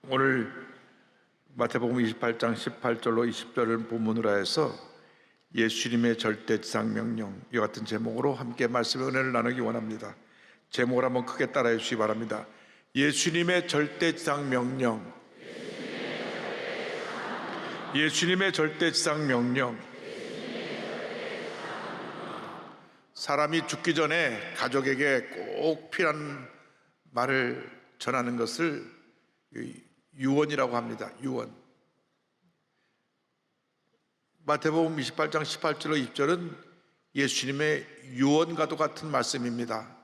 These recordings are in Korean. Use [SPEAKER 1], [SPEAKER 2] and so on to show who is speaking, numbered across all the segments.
[SPEAKER 1] 오늘 마태복음 28장 18절로 20절을 본문으로 해서 예수님의 절대지상 명령, 이 같은 제목으로 함께 말씀의 은혜를 나누기 원합니다. 제목을 한번 크게 따라해 주시기 바랍니다. 예수님의 절대지상 명령, 예수님의 절대지상 명령. 사람이 죽기 전에 가족에게 꼭 필요한 말을 전하는 것을 유언이라고 합니다. 유언. 마태복음 28장 18절로 20절은 예수님의 유언과도 같은 말씀입니다.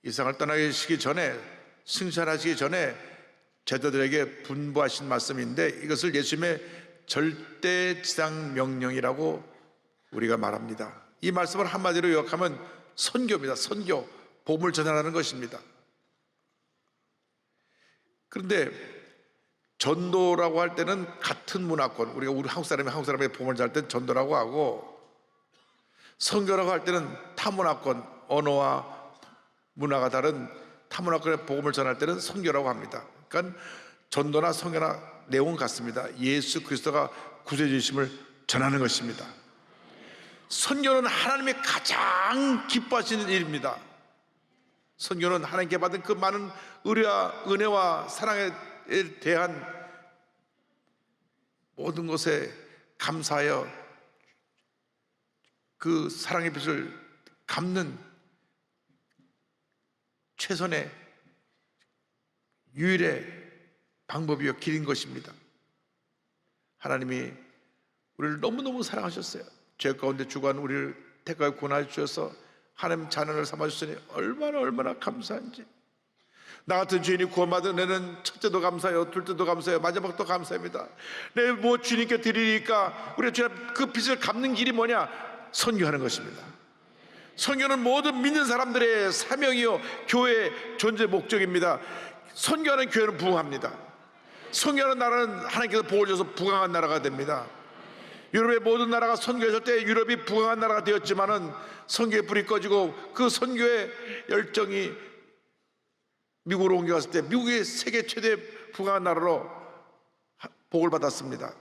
[SPEAKER 1] 이 세상을 떠나시기 전에, 승천하시기 전에 제자들에게 분부하신 말씀인데, 이것을 예수님의 절대지상 명령이라고 우리가 말합니다. 이 말씀을 한마디로 요약하면 선교입니다. 선교, 복음을 전하는 것입니다. 그런데 전도라고 할 때는 같은 문화권, 우리 한국 사람에게 복음을 전할 때는 전도라고 하고, 선교라고 할 때는 타문화권, 언어와 문화가 다른 타문화권의 복음을 전할 때는 선교라고 합니다. 그러니까 전도나 선교나 내용은 같습니다. 예수 그리스도가 구세주심을 전하는 것입니다. 선교는 하나님이 가장 기뻐하시는 일입니다. 선교는 하나님께 받은 그 많은 은혜와 사랑에 대한 모든 것에 감사하여 그 사랑의 빚을 갚는 최선의 유일의 방법이요 길인 것입니다. 하나님이 우리를 너무너무 사랑하셨어요. 죄 가운데 죽어간 우리를 택하여 구원하여 주셔서 하나님 자녀를 삼아주시니 얼마나 감사한지. 나 같은 죄인이 구원받은 내는 첫째도 감사해요, 둘째도 감사해요, 마지막도 감사합니다. 내 뭐 주님께 드리니까 우리 주님 그 빚을 갚는 길이 뭐냐? 선교하는 것입니다. 선교는 모든 믿는 사람들의 사명이요 교회의 존재 목적입니다. 선교하는 교회는 부흥합니다. 선교하는 나라는 하나님께서 복을 줘서 부강한 나라가 됩니다. 유럽의 모든 나라가 선교했을 때 유럽이 부강한 나라가 되었지만은 선교의 불이 꺼지고 그 선교의 열정이 미국으로 옮겨갔을 때 미국이 세계 최대 부강한 나라로 복을 받았습니다.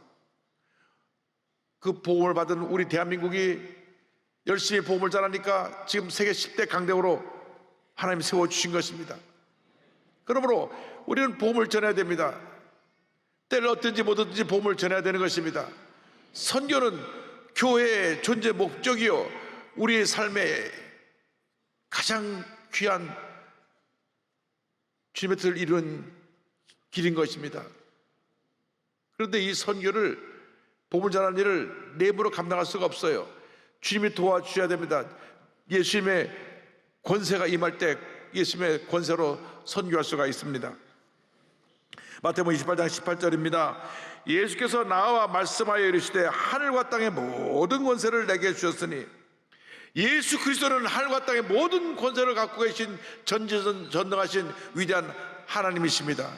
[SPEAKER 1] 그 복음을 받은 우리 대한민국이 열심히 복음을 전하니까 지금 세계 10대 강대국으로 하나님이 세워주신 것입니다. 그러므로 우리는 복음을 전해야 됩니다. 때를 얻든지 못 얻든지 복음을 전해야 되는 것입니다. 선교는 교회의 존재 목적이요 우리의 삶의 가장 귀한 주님의 뜻을 이루는 길인 것입니다. 그런데 이 선교를, 복음을 전하는 일을 내 힘으로 감당할 수가 없어요. 주님이 도와주셔야 됩니다. 예수님의 권세가 임할 때 예수님의 권세로 선교할 수가 있습니다. 마태복음 28장 18절입니다. 예수께서 나와 말씀하여 이르시되 하늘과 땅의 모든 권세를 내게 주셨으니, 예수 그리스도는 하늘과 땅의 모든 권세를 갖고 계신 전능하신 위대한 하나님이십니다.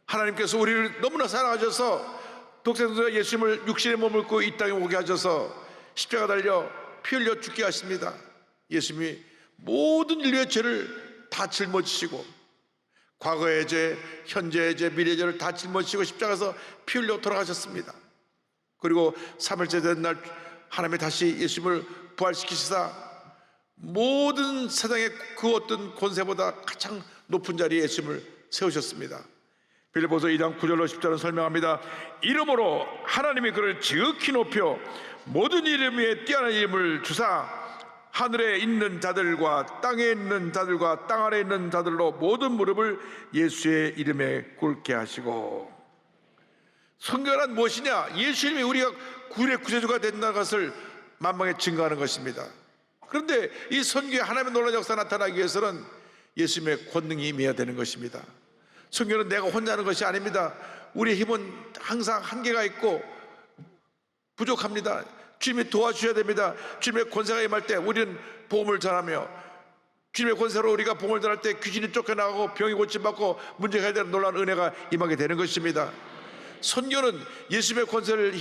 [SPEAKER 1] 하나님께서 우리를 너무나 사랑하셔서 독생자 예수님을 육신의 몸을 입고 이 땅에 오게 하셔서 십자가 달려 피 흘려 죽게 하십니다. 예수님이 모든 인류의 죄를 다 짊어지시고, 과거의 죄, 현재의 죄, 미래의 죄를 다 짊어지시고 십자가에서 피 흘려 돌아가셨습니다. 그리고 3일째 된 날 하나님이 다시 예수님을 부활시키시사 모든 세상의 그 어떤 권세보다 가장 높은 자리에 예수님을 세우셨습니다. 빌립보서 2장 9절로 10절은 설명합니다. 이름으로 하나님이 그를 지극히 높여 모든 이름 위에 뛰어난 이름을 주사 하늘에 있는 자들과 땅에 있는 자들과 땅 아래에 있는 자들로 모든 무릎을 예수의 이름에 꿇게 하시고. 선교란 무엇이냐? 예수님이 우리가 구원의 구세주가 된다는 것을 만방에 증거하는 것입니다. 그런데 이 선교에 하나님의 놀라운 역사가 나타나기 위해서는 예수님의 권능이 임해야 되는 것입니다. 선교는 내가 혼자 하는 것이 아닙니다. 우리의 힘은 항상 한계가 있고 부족합니다. 주님이 도와주셔야 됩니다. 주님의 권세가 임할 때 우리는 복음을 전하며, 주님의 권세로 우리가 복음을 전할 때 귀신이 쫓겨나가고 병이 고침받고 문제가 해결되는 놀라운 은혜가 임하게 되는 것입니다. 선교는 예수님의 권세를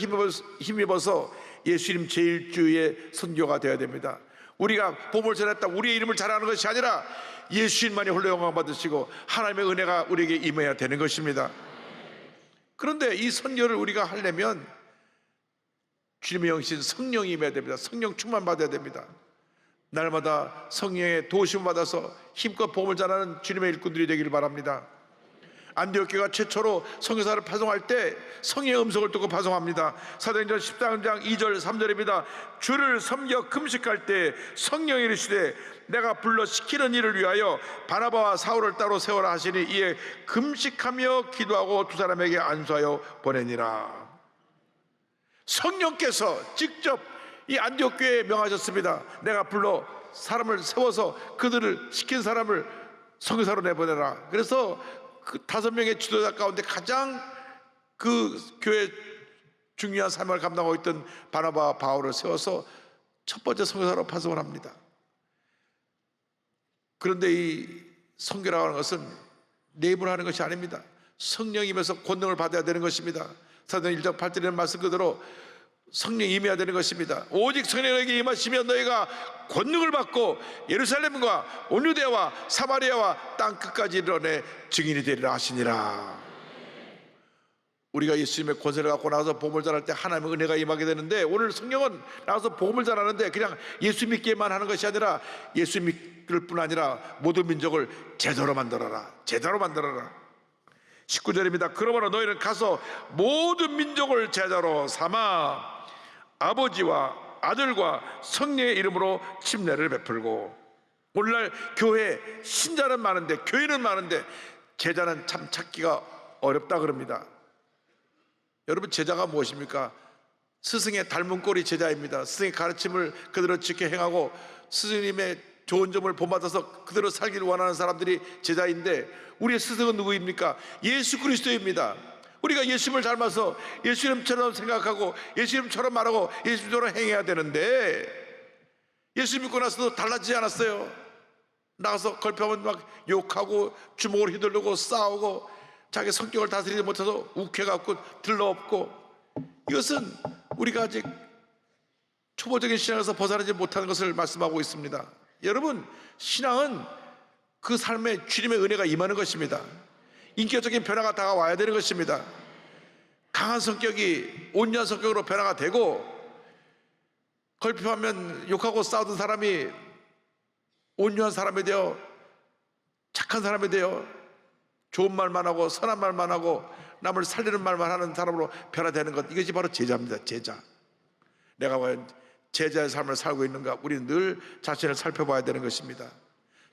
[SPEAKER 1] 힘입어서 예수님 제1주의 선교가 되어야 됩니다. 우리가 복음을 전했다 우리의 이름을 자랑하는 것이 아니라 예수님만이 홀로 영광 받으시고 하나님의 은혜가 우리에게 임해야 되는 것입니다. 그런데 이 선교를 우리가 하려면 주님의 영신 성령이 임해야 됩니다. 성령 충만 받아야 됩니다. 날마다 성령의 도우심을 받아서 힘껏 복음을 전하는 주님의 일꾼들이 되기를 바랍니다. 안디옥교가 최초로 선교사를 파송할 때 성령의 음성을 듣고 파송합니다. 사도행전 13장 2절 3절입니다. 주를 섬겨 금식할 때 성령이 이르시되 내가 불러 시키는 일을 위하여 바나바와 사울을 따로 세워라 하시니 이에 금식하며 기도하고 두 사람에게 안수하여 보내니라. 성령께서 직접 이 안디옥 교회에 명하셨습니다. 내가 불러 사람을 세워서 그들을 시킨 사람을 선교사로 내보내라. 그래서 그 5명의 지도자 가운데 가장 그 교회 중요한 사명을 감당하고 있던 바나바와 바울을 세워서 첫 번째 선교사로 파송을 합니다. 그런데 이 선교라고 하는 것은 내 입으로 하는 것이 아닙니다. 성령이 임해서 권능을 받아야 되는 것입니다. 사도행전 1장 8절의 말씀 그대로 성령이 임해야 되는 것입니다. 오직 성령에게 임하시면 너희가 권능을 받고 예루살렘과 온 유대와 사마리아와 땅 끝까지 이르러 증인이 되리라 하시니라. 우리가 예수님의 권세를 갖고 나가서 복음을 전할 때 하나님의 은혜가 임하게 되는데, 오늘 성령은 나가서 복음을 전하는데 그냥 예수 믿기만 하는 것이 아니라 예수 믿을 뿐 아니라 모든 민족을 제자로 만들어라. 제자로 만들어라. 19절입니다. 그러므로 너희는 가서 모든 민족을 제자로 삼아 아버지와 아들과 성령의 이름으로 침례를 베풀고. 오늘날 교회 신자는 많은데, 교인은 많은데 제자는 참 찾기가 어렵다 그럽니다. 여러분, 제자가 무엇입니까? 스승의 닮은 꼴이 제자입니다. 스승의 가르침을 그대로 지켜 행하고 스승님의 좋은 점을 본받아서 그대로 살기를 원하는 사람들이 제자인데, 우리의 스승은 누구입니까? 예수 그리스도입니다. 우리가 예수님을 닮아서 예수님처럼 생각하고 예수님처럼 말하고 예수님처럼 행해야 되는데, 예수 믿고 나서도 달라지지 않았어요. 나가서 걸표하면 막 욕하고 주먹으로 휘두르고 싸우고 자기 성격을 다스리지 못해서 욱해갖고 들러엎고. 이것은 우리가 아직 초보적인 신앙에서 벗어나지 못하는 것을 말씀하고 있습니다. 여러분, 신앙은 그 삶에 주님의 은혜가 임하는 것입니다. 인격적인 변화가 다가와야 되는 것입니다. 강한 성격이 온유한 성격으로 변화가 되고, 걸핏하면 욕하고 싸우던 사람이 온유한 사람이 되어 착한 사람이 되어 좋은 말만 하고 선한 말만 하고 남을 살리는 말만 하는 사람으로 변화되는 것, 이것이 바로 제자입니다. 제자. 내가 과연 제자의 삶을 살고 있는가, 우리는 늘 자신을 살펴봐야 되는 것입니다.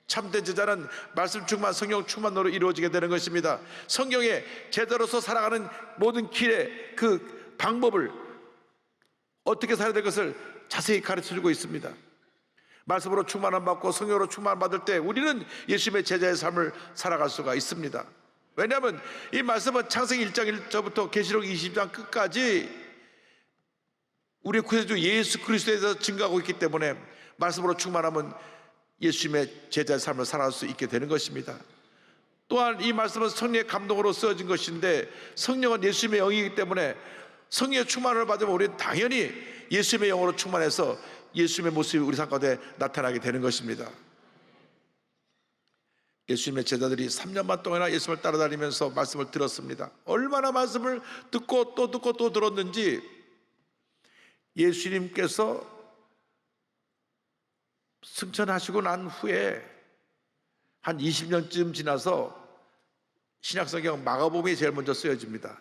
[SPEAKER 1] 참된 제자는 말씀 충만, 성령 충만으로 이루어지게 되는 것입니다. 성경에 제자로서 살아가는 모든 길의 그 방법을, 어떻게 살아야 될 것을 자세히 가르쳐주고 있습니다. 말씀으로 충만함 받고 성령으로 충만 받을 때 우리는 예수님의 제자의 삶을 살아갈 수가 있습니다. 왜냐하면 이 말씀은 창세기 1장 1절부터 계시록 20장 끝까지 우리 구세주 예수 그리스도에 대해서 증거하고 있기 때문에 말씀으로 충만하면 예수님의 제자의 삶을 살아갈 수 있게 되는 것입니다. 또한 이 말씀은 성령의 감동으로 쓰여진 것인데, 성령은 예수님의 영이기 때문에 성령의 충만을 받으면 우리는 당연히 예수님의 영으로 충만해서 예수님의 모습이 우리 삶 가운데 나타나게 되는 것입니다. 예수님의 제자들이 3년만 동안이나 예수님을 따라다니면서 말씀을 들었습니다. 얼마나 말씀을 듣고 또 듣고 또 들었는지, 예수님께서 승천하시고 난 후에 한 20년쯤 지나서 신약성경 마가복음이 제일 먼저 쓰여집니다.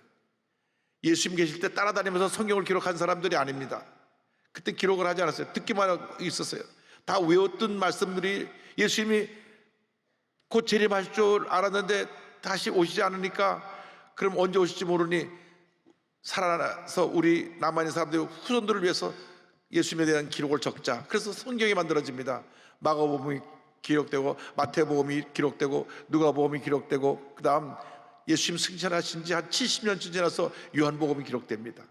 [SPEAKER 1] 예수님 계실 때 따라다니면서 성경을 기록한 사람들이 아닙니다. 그때 기록을 하지 않았어요. 듣기만 하고 있었어요. 다 외웠던 말씀들이, 예수님이 곧 재림하실 줄 알았는데 다시 오시지 않으니까 그럼 언제 오실지 모르니 살아나서 우리 남아있는 사람들 후손들을 위해서 예수님에 대한 기록을 적자. 그래서 성경이 만들어집니다. 마가복음이 기록되고 마태복음이 기록되고 누가복음이 기록되고, 그 다음 예수님 승천하신 지 한 70년쯤 지나서 요한복음이 기록됩니다.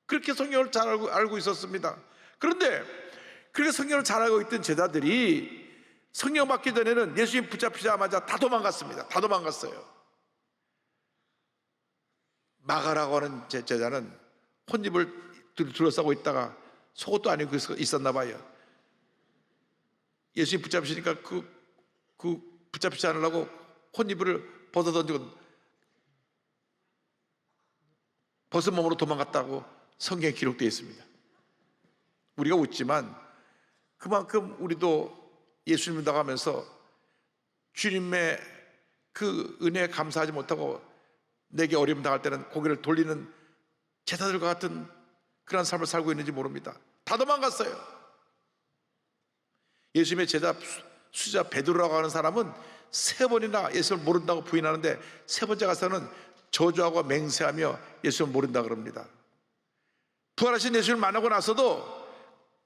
[SPEAKER 1] 그렇게 성경을 잘 알고 있었습니다. 그런데 그렇게 성경을 잘 알고 있던 제자들이 성경 받기 전에는 예수님 붙잡히자마자 다 도망갔습니다. 다 도망갔어요. 마가라고 하는 제자는 혼입을 둘러싸고 있다가 속옷도 안 입고 있었나 봐요. 예수님 붙잡으시니까 그 붙잡히지 않으려고 혼이불을 벗어던지고 벗은 몸으로 도망갔다고 성경에 기록되어 있습니다. 우리가 웃지만 그만큼 우리도 예수님 믿어가면서 주님의 그 은혜에 감사하지 못하고 내게 어려움 당할 때는 고개를 돌리는 제자들과 같은 그런 삶을 살고 있는지 모릅니다. 다 도망갔어요. 예수님의 제자 수자 베드로라고 하는 사람은 3번이나 예수를 모른다고 부인하는데 3번째 가서는 저주하고 맹세하며 예수를 모른다 그럽니다. 부활하신 예수를 만나고 나서도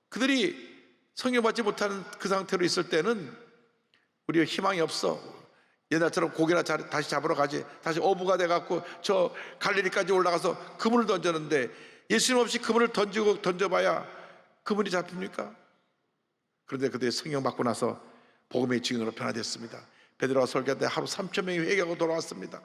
[SPEAKER 1] 그들이 성령 받지 못하는 그 상태로 있을 때는 우리가 희망이 없어, 옛날처럼 고기나 다시 잡으러 가지, 다시 어부가 돼갖고 저 갈릴리까지 올라가서 그물을 던졌는데 예수님 없이 그물을 던져봐야 그물이 잡힙니까? 그런데 그들이 성령 받고 나서 복음의 증인으로 변화됐습니다. 베드로가 설교할 때 하루 3,000명이 회개하고 돌아왔습니다.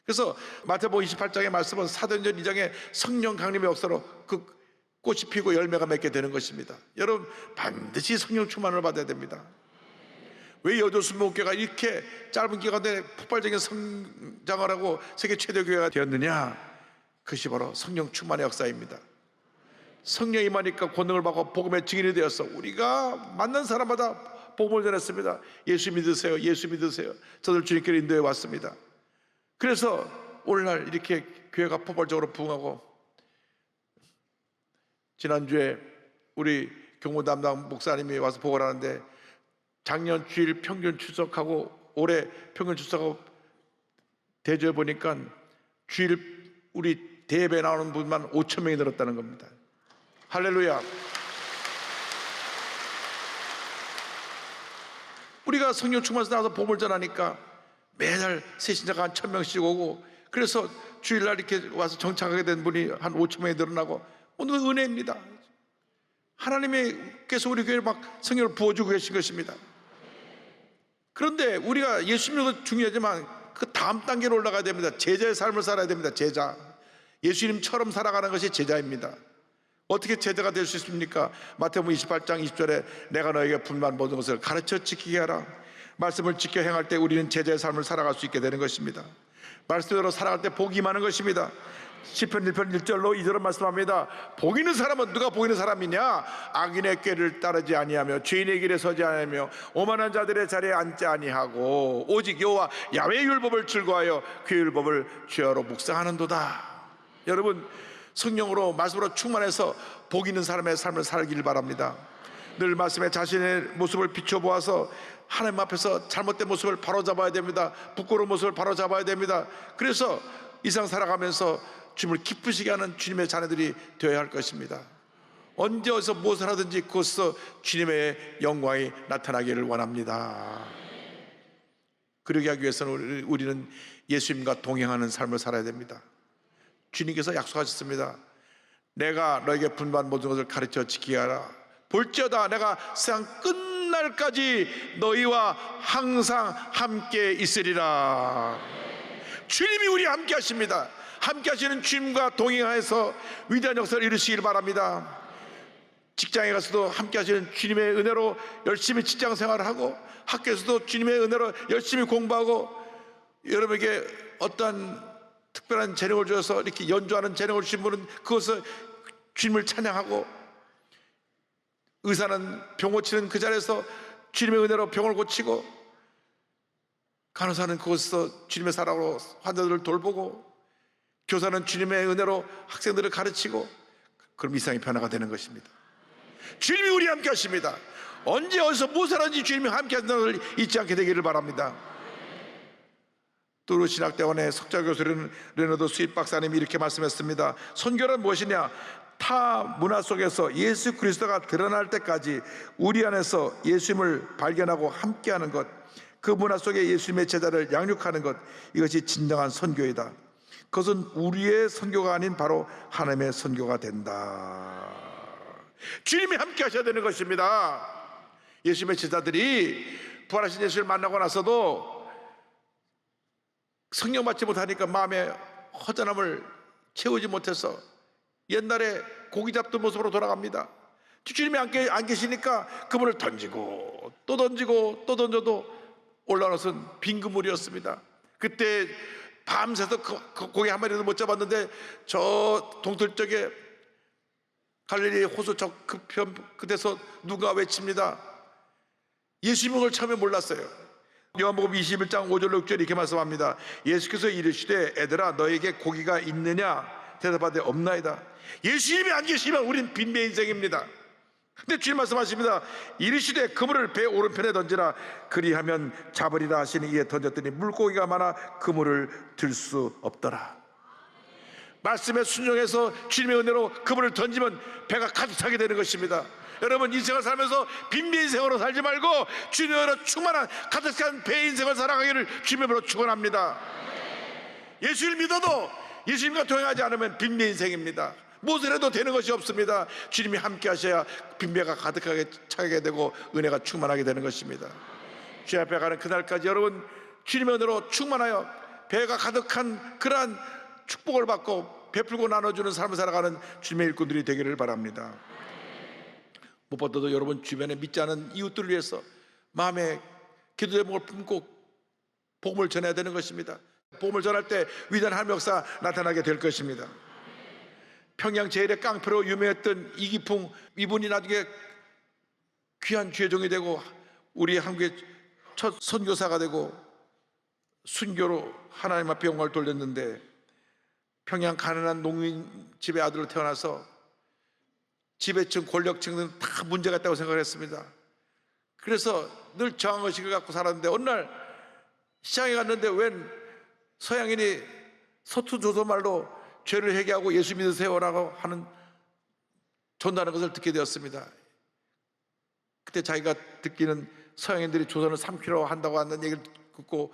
[SPEAKER 1] 그래서 마태복음 28장의 말씀은 사도행전 2장의 성령 강림의 역사로 그 꽃이 피고 열매가 맺게 되는 것입니다. 여러분 반드시 성령 충만을 받아야 됩니다. 왜 여도순목교회가 이렇게 짧은 기간에 폭발적인 성장을 하고 세계 최대 교회가 되었느냐? 그것이 바로 성령 충만의 역사입니다. 성령이 임하니까 권능을 받고 복음의 증인이 되어서 우리가 만난 사람마다 복음을 전했습니다. 예수 믿으세요, 예수 믿으세요. 저들 주님께로 인도해 왔습니다. 그래서 오늘날 이렇게 교회가 폭발적으로 부흥하고, 지난주에 우리 경무 담당 목사님이 와서 보고를 하는데 작년 주일 평균 출석하고 올해 평균 출석하고 대조해 보니까 주일 우리 대예배 나오는 분만 5,000명이 늘었다는 겁니다. 할렐루야. 우리가 성령 충만해서 나와서 복음을 전하니까 매달 새신자가 한 1,000명씩 오고, 그래서 주일날 이렇게 와서 정착하게 된 분이 한 5,000명이 늘어나고, 오늘 은혜입니다. 하나님께서 우리 교회에 막 성령을 부어주고 계신 것입니다. 그런데 우리가 예수 믿는 것도 중요하지만 그 다음 단계로 올라가야 됩니다. 제자의 삶을 살아야 됩니다. 제자, 예수님처럼 살아가는 것이 제자입니다. 어떻게 제자가 될 수 있습니까? 마태복음 28장 20절에 내가 너에게 분반 모든 것을 가르쳐 지키게 하라. 말씀을 지켜 행할 때 우리는 제자의 삶을 살아갈 수 있게 되는 것입니다. 말씀대로 살아갈 때 복이 많은 것입니다. 시편 1편 1절로 2절은 말씀합니다. 복 있는 사람은 누가 복 있는 사람이냐? 악인의 꾀를 따르지 아니하며 죄인의 길에 서지 아니하며 오만한 자들의 자리에 앉지 아니하고 오직 여호와 야훼의 율법을 즐거워하여 그 율법을 주야로 묵상하는도다. 여러분, 성령으로 말씀으로 충만해서 복 있는 사람의 삶을 살길 바랍니다. 늘 말씀에 자신의 모습을 비춰보아서 하나님 앞에서 잘못된 모습을 바로잡아야 됩니다. 부끄러운 모습을 바로잡아야 됩니다. 그래서 이상 살아가면서 주님을 기쁘시게 하는 주님의 자녀들이 되어야 할 것입니다. 언제 어디서 무엇을 하든지 그것에서 주님의 영광이 나타나기를 원합니다. 그러기 하기 위해서는 우리는 예수님과 동행하는 삶을 살아야 됩니다. 주님께서 약속하셨습니다. 내가 너에게 분반 모든 것을 가르쳐 지키게 하라. 볼지어다 내가 세상 끝날까지 너희와 항상 함께 있으리라. 주님이 우리와 함께 하십니다. 함께 하시는 주님과 동행하여서 위대한 역사를 이루시길 바랍니다. 직장에 가서도 함께 하시는 주님의 은혜로 열심히 직장 생활을 하고, 학교에서도 주님의 은혜로 열심히 공부하고, 여러분에게 어떠한 특별한 재능을 주셔서 이렇게 연주하는 재능을 주신 분은 그것을 주님을 찬양하고, 의사는 병 고치는 그 자리에서 주님의 은혜로 병을 고치고, 간호사는 그곳에서 주님의 사랑으로 환자들을 돌보고, 교사는 주님의 은혜로 학생들을 가르치고, 그럼 이상의 변화가 되는 것입니다. 주님이 우리와 함께 하십니다. 언제 어디서 무엇을 하든지 주님이 함께 하시는 것을 잊지 않게 되기를 바랍니다. 뚜르 신학대원의 석좌교수 레너드 스윗 박사님이 이렇게 말씀했습니다. 선교란 무엇이냐? 타 문화 속에서 예수 그리스도가 드러날 때까지 우리 안에서 예수님을 발견하고 함께하는 것, 그 문화 속에 예수님의 제자를 양육하는 것, 이것이 진정한 선교이다. 그것은 우리의 선교가 아닌 바로 하나님의 선교가 된다. 주님이 함께 하셔야 되는 것입니다. 예수님의 제자들이 부활하신 예수를 만나고 나서도 성령 받지 못하니까 마음에 허전함을 채우지 못해서 옛날에 고기 잡던 모습으로 돌아갑니다. 주님이 안 계시니까 그물을 던지고 또 던지고 또 던져도 올라온 것은 빈 그물이었습니다. 그때 밤새서 고기 한 마리도 못 잡았는데 저 동틀쪽에 갈릴리 호수 저 끝에서 누가 외칩니다. 예수님은 그걸 처음에 몰랐어요. 요한복음 21장 5절 6절 이렇게 말씀합니다. 예수께서 이르시되 애들아 너에게 고기가 있느냐 대답하되 없나이다. 예수님이 안 계시면 우린 빈배 인생입니다. 근데 주님 말씀하십니다. 이르시되 그물을 배 오른편에 던지라 그리하면 잡으리라 하시니 이에 던졌더니 물고기가 많아 그물을 들 수 없더라. 말씀에 순종해서 주님의 은혜로 그물을 던지면 배가 가득 차게 되는 것입니다. 여러분 인생을 살면서 빈배 인생으로 살지 말고 주님의 은혜로 충만한 가득한 배 인생을 살아가기를 주님으로 축원합니다. 예수를 믿어도 예수님과 동행하지 않으면 빈배 인생입니다. 무엇을 해도 되는 것이 없습니다. 주님이 함께 하셔야 빈배가 가득하게 차게 되고 은혜가 충만하게 되는 것입니다. 주님 앞에 가는 그날까지 여러분 주님의 은혜로 충만하여 배가 가득한 그러한 축복을 받고 베풀고 나눠주는 삶을 살아가는 주님의 일꾼들이 되기를 바랍니다. 무엇보다도 여러분 주변에 믿지 않은 이웃들을 위해서 마음에 기도 제목을 품고 복음을 전해야 되는 것입니다. 복음을 전할 때 위대한 하나님의 역사 나타나게 될 것입니다. 평양 제일의 깡패로 유명했던 이기풍, 이분이 나중에 귀한 주의종이 되고 우리 한국의 첫 선교사가 되고 순교로 하나님 앞에 영광을 돌렸는데, 평양 가난한 농민 집의 아들로 태어나서 지배층 권력층은 다 문제가 있다고 생각을 했습니다. 그래서 늘 저항의식을 갖고 살았는데 어느 날 시장에 갔는데 웬 서양인이 서투조선말로 죄를 회개하고 예수 믿으세요라고 하는 전하는 것을 듣게 되었습니다. 그때 자기가 듣기는 서양인들이 조선을 삼키려 한다고 하는 얘기를 듣고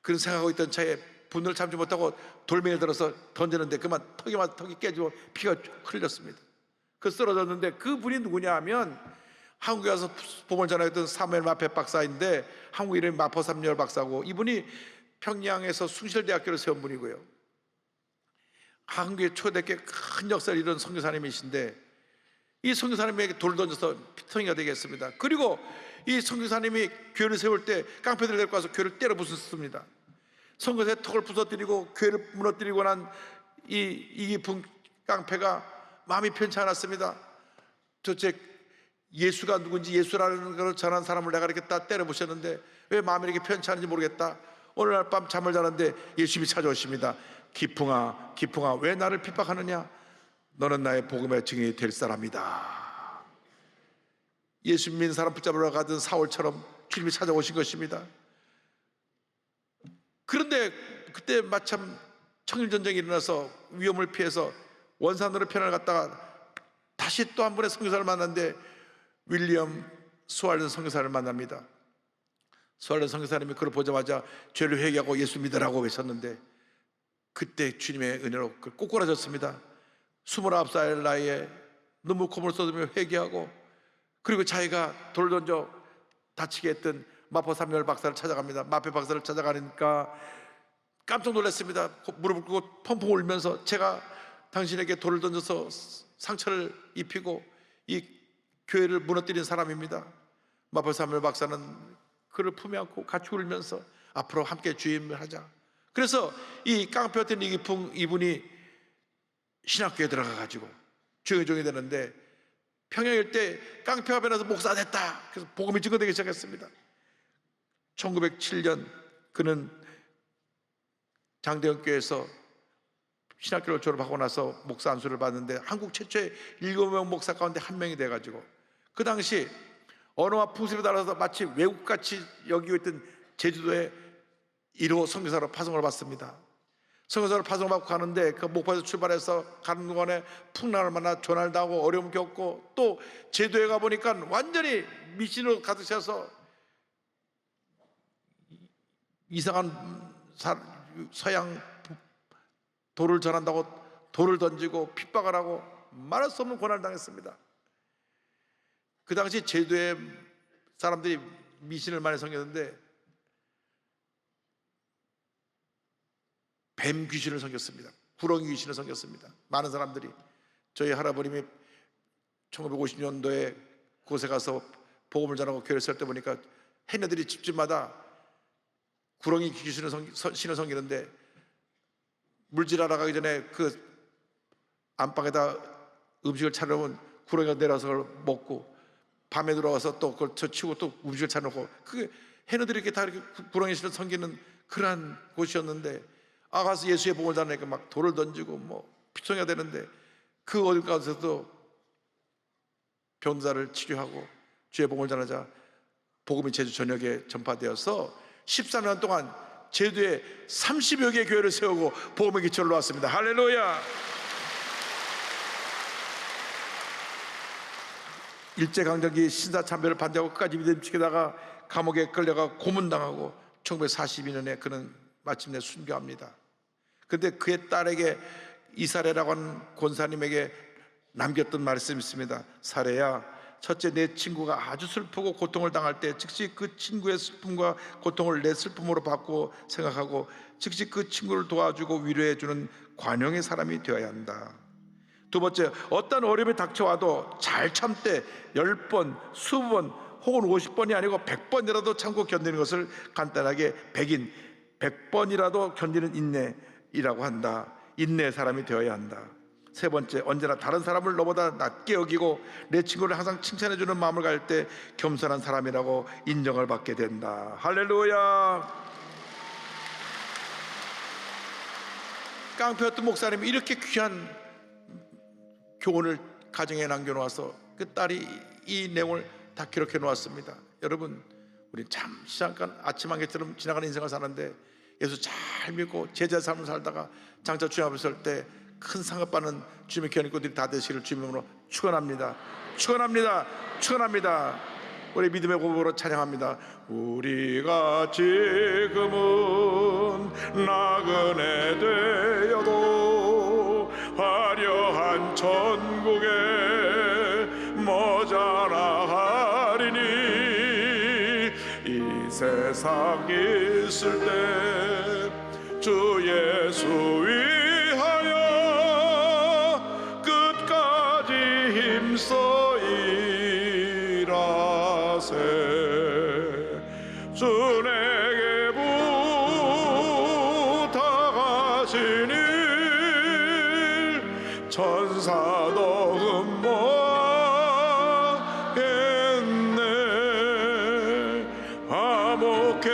[SPEAKER 1] 그런 생각하고 있던 차에 분노를 참지 못하고 돌멩이를 들어서 던지는데 그만 턱이 깨지고 피가 흘렸습니다. 그 쓰러졌는데 그 분이 누구냐 하면 한국에 와서 복음을 전하였던 사무엘 마페 박사인데 한국 이름이 마포삼열 박사고, 이분이 평양에서 숭실대학교를 세운 분이고요. 한국의 초대교회 큰 역사를 이룬 선교사님이신데 이 선교사님에게 돌을 던져서 피투성이가 되겠습니다. 그리고 이 선교사님이 교회를 세울 때 깡패들을 데리고 와서 교회를 때려 부쉈습니다. 선교사의 턱을 부서뜨리고 교회를 무너뜨리고 난 이기풍 깡패가 마음이 편치 않았습니다. 도대체 예수가 누군지, 예수라는 것을 전한 사람을 내가 이렇게 다 때려 부셨는데 왜 마음이 이렇게 편치 않은지 모르겠다. 어느 날 밤 잠을 자는데 예수님이 찾아오십니다. 기풍아, 기풍아, 왜 나를 핍박하느냐? 너는 나의 복음의 증인이 될 사람이다. 예수 믿는 사람 붙잡으러 가던 사울처럼 주님이 찾아오신 것입니다. 그런데 그때 마침 청일전쟁이 일어나서 위험을 피해서 원산으로 편을 갔다가 다시 또 한 번의 선교사를 만났는데 윌리엄 스왈런 선교사를 만납니다. 스왈런 선교사님이 그걸 보자마자 죄를 회개하고 예수 믿으라고 외쳤는데 그때 주님의 은혜로 꼬꾸라졌습니다. 29살 나이에 눈물 콧물을 쏟으며 회개하고, 그리고 자기가 돌 던져 다치게 했던 마포 삼열 박사를 찾아갑니다. 마페 박사를 찾아가니까 깜짝 놀랐습니다. 무릎을 꿇고 펑펑 울면서 제가 당신에게 돌을 던져서 상처를 입히고 이 교회를 무너뜨린 사람입니다. 마포 삼열 박사는 그를 품에 안고 같이 울면서 앞으로 함께 주임을 하자. 그래서 이 깡패였던 이기풍 이분이 신학교에 들어가가지고 주의종이 되는데 평양일 때 깡패가 변해서 목사 됐다. 그래서 복음이 증거되기 시작했습니다. 1907년 그는 장대현교회에서 신학교를 졸업하고 나서 목사 안수를 받는데 한국 최초의 7명 목사 가운데 한 명이 돼가지고 그 당시 언어와 풍습에 따라서 마치 외국같이 여기고 있던 제주도에 1호 선교사로 파송을 받습니다. 선교사로 파송받고 가는데 그 목포에서 출발해서 가는 동안에 풍랑을 만나 조난을 당하고 어려움을 겪고 또 제주도에 가보니까 완전히 미신으로 가득 차서 이상한 서양 돌을 전한다고 돌을 던지고 핍박을 하고 말할 수 없는 고난을 당했습니다. 그 당시 제주도에 사람들이 미신을 많이 섬겼는데 뱀 귀신을 섬겼습니다. 구렁이 귀신을 섬겼습니다. 많은 사람들이. 저희 할아버님이 1950년도에 그곳에 가서 복음을 전하고 교회를 설 때 보니까 해녀들이 집집마다 구렁이 귀신을 신을 섬기는데 물질하러 가기 전에 그 안방에다 음식을 차려놓으면 구렁이가 내려와서 그걸 먹고, 밤에 들어와서 또 그걸 젖히고 또 음식을 차려놓고, 그게 해녀들이 이렇게 다 이렇게 구렁이 신을 섬기는 그러한 곳이었는데, 가서 예수의 복음을 전하니까 막 돌을 던지고 뭐 피통이가 되는데, 그 어딜 가서도 병자를 치료하고 주의 복음을 전하자 복음이 제주 전역에 전파되어서 13년 동안 제주에 30여 개의 교회를 세우고 복음의 기초를 놓았습니다. 할렐루야. 일제강점기 신사참배를 반대하고 끝까지 믿음 지키다가 감옥에 끌려가 고문당하고 1942년에 그는 마침내 순교합니다. 그런데 그의 딸에게 이사레라고 하는 권사님에게 남겼던 말씀이 있습니다. 사레야, 첫째, 내 친구가 아주 슬프고 고통을 당할 때 즉시 그 친구의 슬픔과 고통을 내 슬픔으로 바꾸어 생각하고 즉시 그 친구를 도와주고 위로해주는 관용의 사람이 되어야 한다. 두 번째, 어떤 어려움이 닥쳐와도 잘 참되 10번, 20번 혹은 50번이 아니고 100번이라도 참고 견디는 것을 간단하게 100번이라도 견디는 인내이라고 한다. 인내의 사람이 되어야 한다. 세 번째, 언제나 다른 사람을 너보다 낮게 여기고 내 친구를 항상 칭찬해주는 마음을 가질 때 겸손한 사람이라고 인정을 받게 된다. 할렐루야. 깡패였던 목사님이 이렇게 귀한 교훈을 가정에 남겨놓아서 그 딸이 이 내용을 다 기록해 놓았습니다. 여러분, 우리 잠시 잠깐 아침 한 개처럼 지나가는 인생을 사는데 예수 잘 믿고 제자 삶을 살다가 장차 주님 앞에 설 때 큰 상급 받는 주님의 귀한 인권들이 다 되시기를 주님으로 축원합니다. 축원합니다. 축원합니다. 우리 믿음의 고백으로 찬양합니다. 우리가 지금은 나그네 되어도 화려한 천국에 머자라 하리니 이 세상 있을 때 주 예수 위하여 끝까지 힘써 일하세. 주 내게 부탁하신 일 천사도 흠모하겠네. 화목해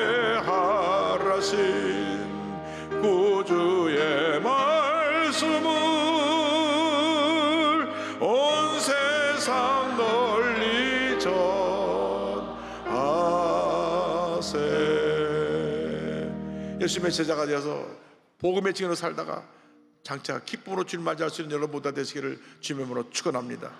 [SPEAKER 1] 하라신 구주의 말씀을 온 세상 널리 전하세. 예수님의 제자가 되어서 복음의 증인으로 살다가 장차 기쁨으로 주님 맞이할 수 있는 여러분 모두 되시기를 주님의 이름으로 축원합니다.